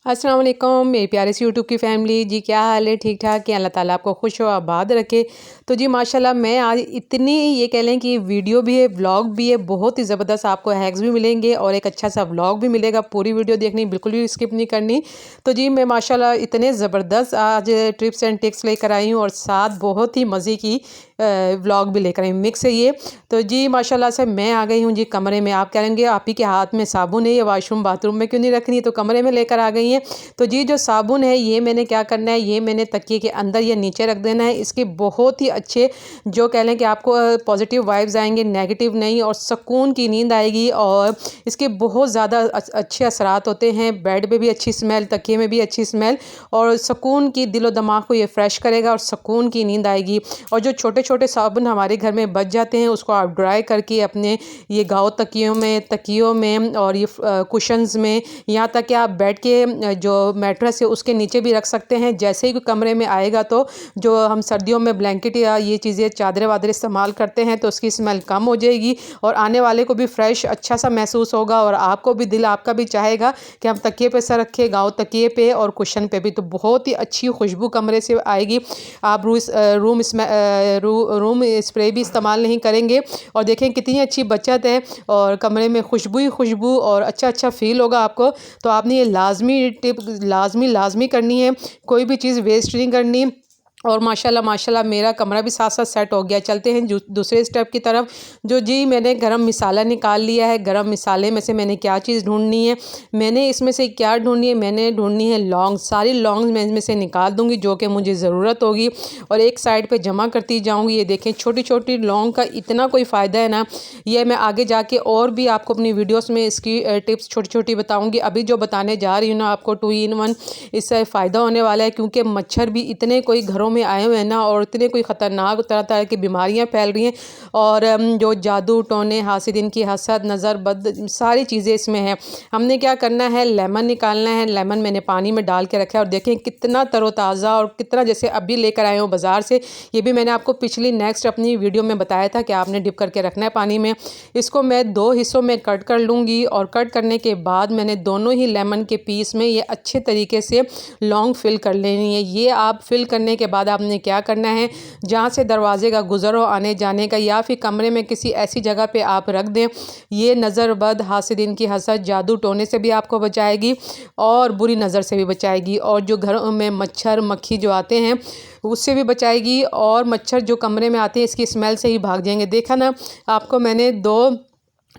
अस्सलाम वालेकुम मेरे प्यारे से यूट्यूब की फ़ैमिली जी, क्या हाल है? ठीक ठाक है। अल्लाह ताला आपको खुश और आबाद रखे। तो जी माशाल्लाह मैं आज इतनी ये कह लें कि वीडियो भी है, व्लॉग भी है, बहुत ही ज़बरदस्त आपको हैक्स भी मिलेंगे और एक अच्छा सा व्लॉग भी मिलेगा। पूरी वीडियो देखनी, बिल्कुल भी स्किप नहीं करनी। तो जी मैं माशाल्लाह इतने ज़बरदस्त आज टिप्स एंड ट्रिक्स लेकर आई हूँ और साथ बहुत ही मज़े की व्लॉग भी लेकर आई हूँ, मिक्स है ये। तो जी माशाल्लाह से मैं आ गई हूँ जी कमरे में। आप कहेंगे आप ही के हाथ में साबुन है, ये वॉशरूम बाथरूम में क्यों नहीं रखनी? तो कमरे में लेकर आ गई हैं। तो जी जो साबुन है ये मैंने क्या करना है, ये मैंने तकिए के अंदर या नीचे रख देना है। इसके बहुत ही अच्छे जो कह लें कि आपको पॉजिटिव वाइब्स आएंगे, नेगेटिव नहीं, और सुकून की नींद आएगी। और इसके बहुत ज़्यादा अच्छे असरात होते हैं। बेड पे भी अच्छी स्मेल, तकिए में भी अच्छी स्मेल, और सुकून की दिलो दिमाग को ये फ्रेश करेगा और सुकून की नींद आएगी। और जो छोटे छोटे साबुन हमारे घर में बच जाते हैं उसको आप ड्राई करके अपने ये गाँव तकियों में और ये कुशन्स में, यहाँ तक कि आप बेड के जो मैट्रेस है उसके नीचे भी रख सकते हैं। जैसे ही कमरे में आएगा तो जो हम सर्दियों में ब्लैंकेट या ये चीज़ें चादरें वादरें इस्तेमाल करते हैं तो उसकी स्मेल कम हो जाएगी और आने वाले को भी फ्रेश अच्छा सा महसूस होगा और आपको भी दिल आपका भी चाहेगा कि हम तकिए पे सर रखें, गाँव तकिए पे और कुशन पे भी। तो बहुत ही अच्छी खुशबू कमरे से आएगी। आप रूम स्प्रे भी इस्तेमाल नहीं करेंगे और देखें कितनी अच्छी बचत है और कमरे में खुशबू ही खुशबू और अच्छा अच्छा फील होगा आपको। तो आपने ये लाजमी करनी है, कोई भी चीज़ वेस्ट नहीं करनी। और माशाल्लाह माशाल्लाह मेरा कमरा भी साथ साथ सेट हो गया। चलते हैं दूसरे स्टेप की तरफ। जो जी मैंने गरम मसाला निकाल लिया है। गरम मसाले में से मैंने क्या चीज़ ढूंढनी है, मैंने इसमें से क्या ढूंढनी है, मैंने ढूंढनी है लौंग। सारी लौंग मैं इसमें से निकाल दूंगी जो कि मुझे ज़रूरत होगी और एक साइड पे जमा करती जाऊंगी। ये देखें छोटी छोटी लौंग का इतना कोई फ़ायदा है ना, ये मैं आगे जाके और भी आपको अपनी वीडियोस में इसकी टिप्स छोटी छोटी बताऊंगी। अभी जो बताने जा रही हूँ ना आपको 2 in 1, इससे फ़ायदा होने वाला है क्योंकि मच्छर भी इतने कोई घरों में आए हुए हैं ना और इतने कोई ख़तरनाक तरह तरह की बीमारियां फैल रही हैं। और जो जादू टोने, हासिदिन की हसद, नज़र बद, सारी चीज़ें इसमें हैं। हमने क्या करना है, लेमन निकालना है। लेमन मैंने पानी में डाल के रखा है और देखें कितना तरोताज़ा और कितना जैसे अभी लेकर आए हो बाज़ार से। ये भी मैंने आपको पिछली नेक्स्ट अपनी वीडियो में बताया था कि आपने डिप करके रखना है पानी में। इसको मैं 2 हिस्सों में कट कर लूँगी और कट करने के बाद मैंने दोनों ही लेमन के पीस में ये अच्छे तरीके से लौंग फिल कर लेनी है। ये आप फिल करने के बाद आपने क्या करना है, जहाँ से दरवाजे का गुज़र हो आने जाने का या फिर कमरे में किसी ऐसी जगह पे आप रख दें। ये नज़र बद, हासिदिन की हसद, जादू टोने से भी आपको बचाएगी और बुरी नज़र से भी बचाएगी और जो घरों में मच्छर मक्खी जो आते हैं उससे भी बचाएगी और मच्छर जो कमरे में आते हैं इसकी स्मेल से ही भाग जाएंगे। देखा ना, आपको मैंने 2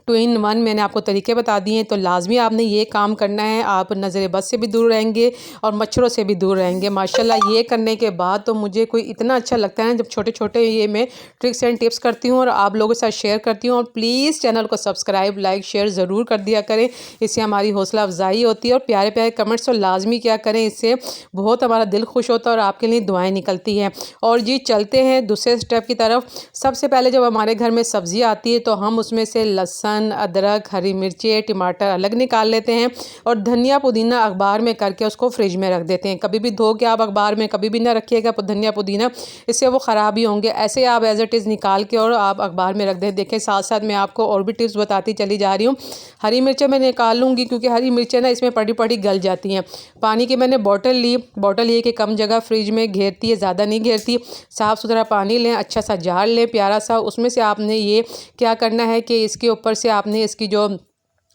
in 1 मैंने आपको तरीके बता दिए हैं। तो लाजमी आपने ये काम करना है, आप नज़र बद से भी दूर रहेंगे और मच्छरों से भी दूर रहेंगे। माशाल्लाह ये करने के बाद तो मुझे कोई इतना अच्छा लगता है जब छोटे छोटे ये मैं ट्रिक्स एंड टिप्स करती हूँ और आप लोगों के साथ शेयर करती हूँ। और प्लीज़ चैनल को सब्सक्राइब, लाइक, शेयर ज़रूर कर दिया करें, इससे हमारी हौसला अफजाई होती है। और प्यारे प्यारे कमेंट्स तो लाजमी क्या करें, इससे बहुत हमारा दिल खुश होता है और आपके लिए दुआएँ निकलती हैं। और जी चलते हैं दूसरे स्टेप की तरफ। सबसे पहले जब हमारे घर में सब्ज़ी आती है तो हम उसमें से लहसुन, अदरक, हरी मिर्ची, टमाटर अलग निकाल लेते हैं और धनिया पुदीना अखबार में करके उसको फ्रिज में रख देते हैं। कभी भी धो के आप अखबार में कभी भी ना रखिएगा धनिया पुदीना, इससे वो ख़राब ही होंगे। ऐसे आप एज इट इज़ निकाल के और आप अखबार में रख दें। देखें साथ साथ मैं आपको और भी टिप्स बताती चली जा रही हूँ। हरी मिर्चें मैं निकाल लूँगी क्योंकि हरी मिर्चें ना इसमें पड़ी पड़ी गल जाती हैं। पानी की मैंने बॉटल ली, बॉटल ये कि कम जगह फ्रिज में घेरती है, ज़्यादा नहीं घेरती। साफ़ सुथरा पानी लें, अच्छा सा जार लें प्यारा सा, उसमें से आपने ये क्या करना है कि इसके ऊपर से आपने इसकी जो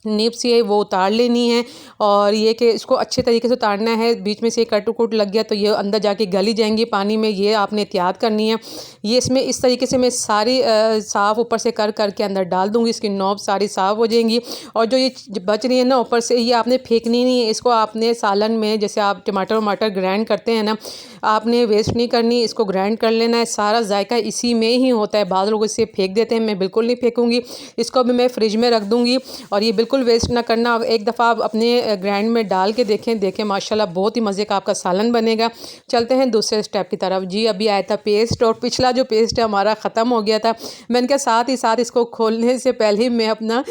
नीब सी है वो उतार लेनी है और ये कि इसको अच्छे तरीके से उतारना है। बीच में से कट कुट लग गया तो ये अंदर जाके गली जाएंगी पानी में, ये आपने एहतियात करनी है। ये इसमें इस तरीके से मैं सारी साफ़ ऊपर से कर करके अंदर डाल दूँगी, इसकी नोब सारी साफ़ हो जाएंगी। और जो ये बच रही है ना ऊपर से, ये आपने फेंकनी नहीं है, इसको आपने सालन में जैसे आप टमाटर वमाटर ग्राइंड करते हैं ना, आपने वेस्ट नहीं करनी, इसको ग्राइंड कर लेना है। सारा जायका इसी में ही होता है, बाद लोग इसे फेंक देते हैं, मैं बिल्कुल नहीं फेंकूँगी। इसको भी मैं फ्रिज में रख दूँगी और ये बिल्कुल वेस्ट ना करना। एक दफ़ा आप अपने ग्राइंड में डाल के देखें माशाल्लाह बहुत ही मज़े का आपका सालन बनेगा। चलते हैं दूसरे स्टेप की तरफ। जी अभी आया था पेस्ट और पिछला जो पेस्ट है हमारा ख़त्म हो गया था। मैंने कहा साथ ही साथ इसको खोलने से पहले ही मैं अपना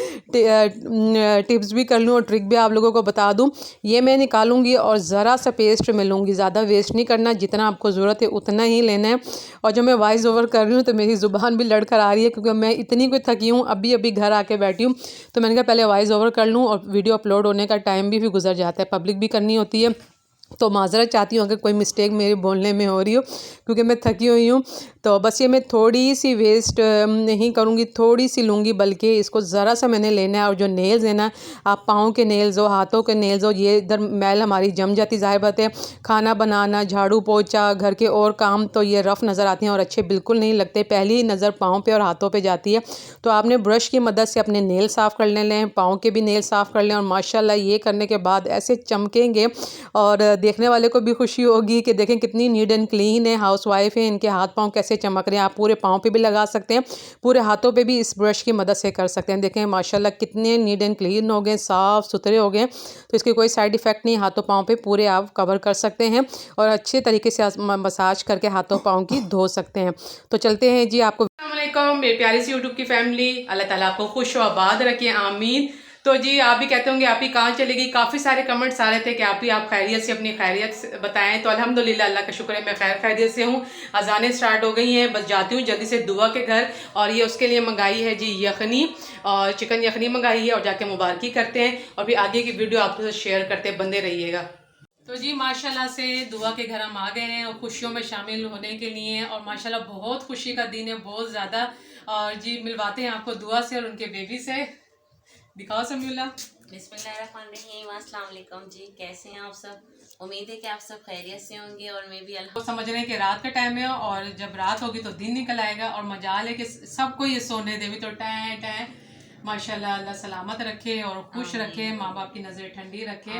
टिप्स भी कर लूँ और ट्रिक भी आप लोगों को बता दूँ। ये मैं निकालूंगी और ज़रा सा पेस्ट मैं लूँगी, ज़्यादा वेस्ट नहीं करना। जितना आपको ज़रूरत है उतना ही लेना है। और जब मैं वॉइस ओवर कर रही हूँ तो मेरी ज़ुबान भी लड़खड़ आ रही है, क्योंकि मैं इतनी कोई थकी हूँ, अभी अभी घर आके बैठी हूँ। तो मैंने कहा पहले वॉइस ओवर कर लूँ, और वीडियो अपलोड होने का टाइम भी गुजर जाता है, पब्लिक भी करनी होती है। तो माज़रत चाहती हूँ अगर कोई मिस्टेक मेरे बोलने में हो रही हो, क्योंकि मैं थकी हुई हूँ। तो बस ये मैं थोड़ी सी वेस्ट नहीं करूँगी, थोड़ी सी लूँगी, बल्कि इसको ज़रा सा मैंने लेना है। और जो नेल्स है ना, आप पाँव के नेल्स हो, हाथों के नेल्स हो, ये इधर मैल हमारी जम जाती, ज़ाहिर बात है। खाना बनाना, झाड़ू पोछा, घर के और काम, तो ये रफ़ नज़र आते हैं और अच्छे बिल्कुल नहीं लगते। पहली ही नज़र पाँव पे और हाथों पे जाती है। तो आपने ब्रश की मदद से अपने नेल साफ़ कर लें, पाँव के भी नेल साफ़ कर लें, और माशाल्लाह ये करने के बाद ऐसे चमकेंगे, और देखने वाले को भी खुशी होगी कि देखें कितनी नीट एंड क्लीन है, हाउसवाइफ है, इनके हाथ पाँव कैसे चमक रहे हैं। आप पूरे पाँव पे भी लगा सकते हैं, पूरे हाथों पे भी इस ब्रश की मदद से कर सकते हैं। देखें माशाल्लाह कितने नीट एंड क्लीन हो गए, साफ़ सुथरे हो गए। तो इसके कोई साइड इफ़ेक्ट नहीं, हाथों पाँव पे पूरे आप कवर कर सकते हैं, और अच्छे तरीके से मसाज करके हाथों पाँव की धो सकते हैं। तो चलते हैं जी, आपको अस्सलाम वालेकुम मेरी प्यारी सी यूट्यूब की फैमिली, अल्लाह ताला आपको खुश व आबाद रखे, आमीन। तो जी आप भी कहते होंगे आप ही कहाँ चलेगी, काफ़ी सारे कमेंट्स आ रहे थे कि आप खैरियत से अपनी खैरियत बताएं। तो अल्हम्दुलिल्लाह अल्लाह का शुक्र है मैं खैरियत से हूँ। अजानें स्टार्ट हो गई हैं, बस जाती हूँ जल्दी से दुआ के घर। और ये उसके लिए मंगाई है जी यखनी, और चिकन यखनी मंगाई है, और जाके मुबारकी करते हैं, और फिर आगे की वीडियो आपके साथ शेयर करते बंदे रहिएगा। तो जी माशाल्लाह से दुआ के घर हम आ गए हैं, और खुशियों में शामिल होने के लिए, और माशाल्लाह बहुत खुशी का दिन है, बहुत ज़्यादा। और जी मिलवाते हैं आपको दुआ से और उनके बेबी से। दिखाओ समीउल्लाह। बिस्मिल्लाहिर्रहमानिर्रहीम, अस्सलाम वालेकुम जी, कैसे हैं आप सब? उम्मीद है कि आप सब खैरियत से होंगे, और मैं भी तो समझ रहे हैं कि रात का टाइम है, और जब रात होगी तो दिन निकल आएगा, और मजाल है कि सबको ये सोने देवी। तो टैं टैं माशाल्लाह, अल्लाह सलामत रखे और खुश रखे, माँ बाप की नज़र ठंडी रखे,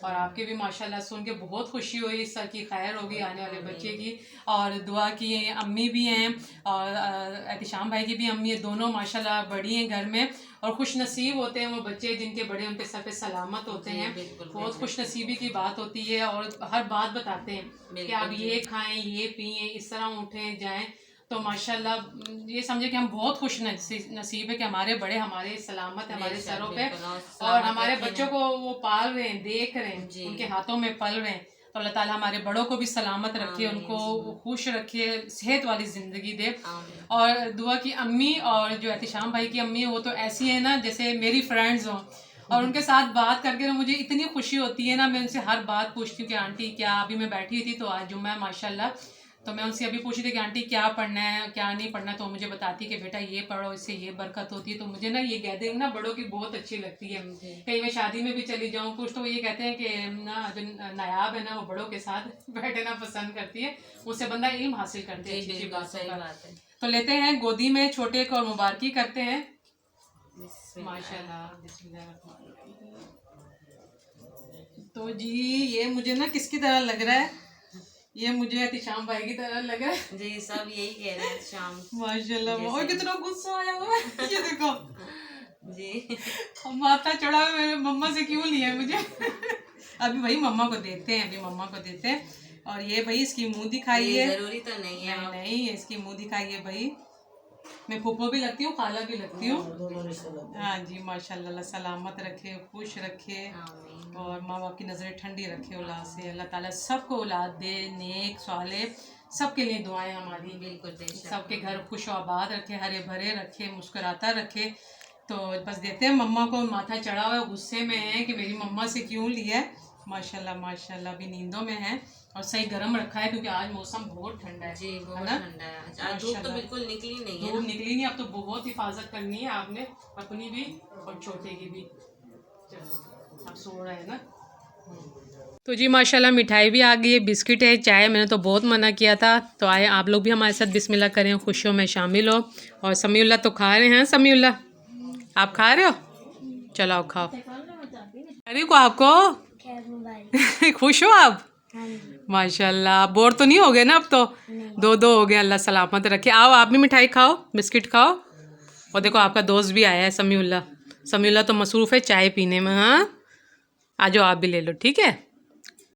और आपके भी माशाल्लाह सुन के बहुत खुशी हुई, इस साल की खैर होगी आने वाले बच्चे की। और दुआ की अम्मी भी हैं, और एहतिशाम भाई की भी अम्मी है, दोनों माशाल्लाह बड़ी हैं घर में, और खुश नसीब होते हैं वो बच्चे जिनके बड़े उनके सर पे सलामत होते हैं। बहुत खुश नसीबी की बात होती है, और हर बात बताते हैं कि आप ये खाएं, ये पिएं, इस तरह उठें जाएं। तो माशाल्लाह ये समझे कि हम बहुत खुश नसीब है कि हमारे बड़े हमारे सलामत है हमारे सरों पे, और हमारे बच्चों को वो पाल रहे हैं, देख रहे हैं, उनके हाथों में पल रहे हैं। तो अल्लाह ताला हमारे बड़ों को भी सलामत रखे, उनको खुश रखे, सेहत वाली ज़िंदगी दे। और दुआ की अम्मी और जो एहतिशाम भाई की अम्मी है, वो तो ऐसी है ना जैसे मेरी फ्रेंड्स हों, और उनके साथ बात करके ना मुझे इतनी खुशी होती है ना, मैं उनसे हर बात पूछती हूँ कि आंटी क्या, अभी मैं बैठी थी तो आज जुम्मा है माशाल्लाह, तो मैं उनसे अभी पूछी थी कि आंटी क्या पढ़ना है क्या नहीं पढ़ना, तो मुझे बताती कि बेटा ये पढ़ो, इससे ये बरकत होती है। तो मुझे ना ये गैदरिंग ना बड़ों की बहुत अच्छी लगती है। कहीं मैं शादी में भी चली जाऊँ कुछ, तो ये कहते हैं कि ना जो नायाब है ना वो बड़ों के साथ बैठना पसंद करती है, उससे बंदा इल्म हासिल करते हैं, अच्छी बातों का। तो लेते हैं गोदी में छोटे को और मुबारकी करते हैं माशाल्लाह। तो जी ये मुझे ना किसकी तरह लग रहा है, ये मुझे एहतिशाम भाई की तरह लग रहा है जी, सब यही कह रहे हैं शाम माशाल्लाह। और कितना गुस्सा आया हुआ है ये देखो जी, माथा चढ़ा हुआ मेरे मम्मा से क्यों लिया है मुझे अभी भाई मम्मा को देते हैं, अभी मम्मा को देते हैं। और ये भाई इसकी मुंह दिखाई है, जरूरी तो नहीं है, नहीं इसकी मुंह दिखाई है भाई, मैं फूफो भी लगती हूँ, खाला भी लगती हूँ। हाँ जी माशाल्लाह, सलामत रखे, खुश रखे, और माँ बाप की नज़रें ठंडी रखे औलाद से। अल्लाह ताला सबको औलाद दे, नेक साले, सबके लिए दुआएं हमारी। बिल्कुल, सबके घर खुश आबाद रखे, हरे भरे रखे, मुस्कुराता रखे। तो बस देते हैं मम्मा को, माथा चढ़ा हुआ है, गुस्से में है कि मेरी मम्मा से क्यों लिया है। माशाल्लाह माशाल्लाह अभी नींदों में है, और सही गर्म रखा है क्योंकि आज मौसम बहुत ठंडा है जी, बहुत ठंडा है आज, धूप तो बिल्कुल निकली नहीं है, धूप निकली नहीं। अब तो बहुत हिफाजत करनी है आपने अपनी भी और छोटे की भी। चलो अब सो रहा है ना। तो जी माशाल्लाह मिठाई भी आ गई है, बिस्किट है, चाय, मैंने तो बहुत मना किया था। तो आए आप लोग भी हमारे साथ बिस्मिल्लाह करें, खुशियों में शामिल हो। और समीउल्लाह तो खा रहे हैं, समीउल्लाह आप खा रहे हो, चलो आओ खाओ। अरे को आपको खुश हो आप माशाल्लाह, बोर तो नहीं हो गए ना अब तो, दो दो हो गए, अल्लाह सलामत रखे। आओ आप भी मिठाई खाओ, बिस्किट खाओ। और देखो आपका दोस्त भी आया है समीउल्लाह, समीउल्लाह तो मसरूफ़ है चाय पीने में। हाँ आ जाओ आप भी ले लो, ठीक है।